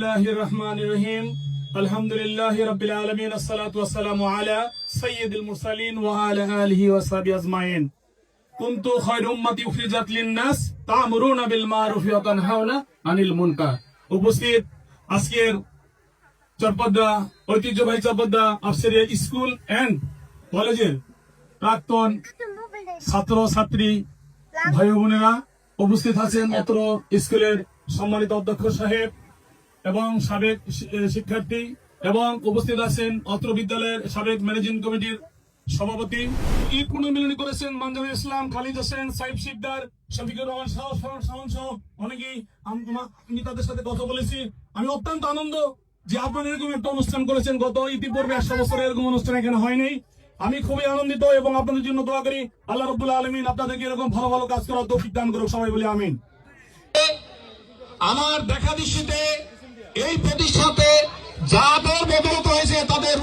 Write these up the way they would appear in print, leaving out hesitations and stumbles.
বিসমিল্লাহির রহমানির রহিম আলহামদুলিল্লাহি রাব্বিল আলামিন আসসালাতু ওয়াসসালামু আলা সাইয়্যিদিল মুরসালিন ওয়া আলা আলিহি ওয়া সাহবিহি আজমাইন কুনতু খায়রা উম্মাতি উখরিজাত লিন-নাস তা'মুরুনা বিল মা'রুফ ওয়া তানহাউনা আনিল মুনকার। উপস্থিত আজকের চরপদ্দা ঐতিহ্যবাহী চরপদ্দা আফসারিয়া স্কুল এন্ড কলেজের প্রাক্তন ছাত্র ছাত্রী ভাই বোনেরা, উপস্থিত আছেন অত্র স্কুলের সম্মানিত অধ্যক্ষ সাহেব এবং সাবেক শিক্ষার্থী, এবং উপস্থিত আছেন অত্র বিদ্যালয়ের সাবেক ম্যানেজিং কমিটির সভাপতি। ঈদ পুনর্মিলনী করেছেন মানজারুল ইসলাম, খালিদ হোসেন, সাইফ শিকদার, শফিকুর রহমান শাওন সহ অনেকেই। আমি তাদের সাথে কথা বলেছি। আমি অত্যন্ত আনন্দ যে আপনারা এরকম একটা অনুষ্ঠান করেছেন। গত ইতিপূর্বে 100 বছরে এরকম অনুষ্ঠান এখানে হয়নি। আমি খুবই আনন্দিত এবং আপনাদের জন্য দোয়া করি আল্লাহ রাব্বুল আলামিন আপনাদেরকে এরকম ভালো ভালো কাজ করার তৌফিক দান করুক। সবাই বলি আমিন। আমার দেখা দৃষ্টিতে এই প্রতিষ্ঠাতে যাদের বদলত হয়েছে তাদের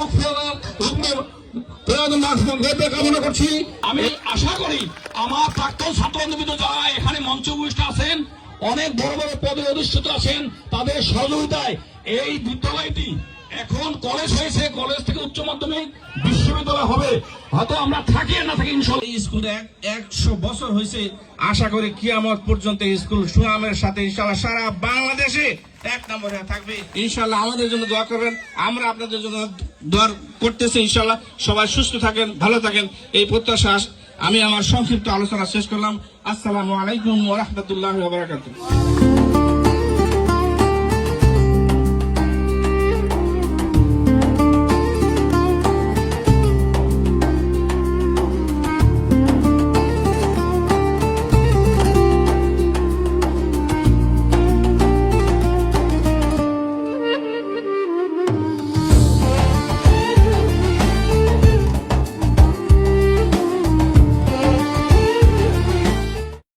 কামনা করছি। আমি আশা করি আমার প্রাক্তন ছাত্রবৃন্দ যারা এখানে মঞ্চে উপস্থিত আছেন, অনেক বড় বড় পদে অধিষ্ঠিত আছেন, তাদের সহযোগিতায় এই বিদ্যালয়টি এখন কলেজ হয়েছে, কলেজ থেকে উচ্চ মাধ্যমিক বিশ্ববিদ্যালয় হবে। হয়তো আমরা থাকি না থাকি ইনশাআল্লাহ। এই স্কুল 100 বছর হয়েছে। আশা করি কিয়ামত পর্যন্ত এই স্কুল সুনামের সাথে ইনশাআল্লাহ সারা বাংলাদেশে 1 নম্বরে থাকবে। ইনশাআল্লাহ আমাদের জন্য দোয়া করবেন, আমরা আপনাদের জন্য দোয়া করতেছি। ইনশাআল্লাহ সবাই সুস্থ থাকেন, ভালো থাকেন, এই প্রত্যাশা। আমি আমার সংক্ষিপ্ত আলোচনা শেষ করলাম। আসসালামু আলাইকুম ওয়া রাহমাতুল্লাহি ওয়া বারাকাতুহু।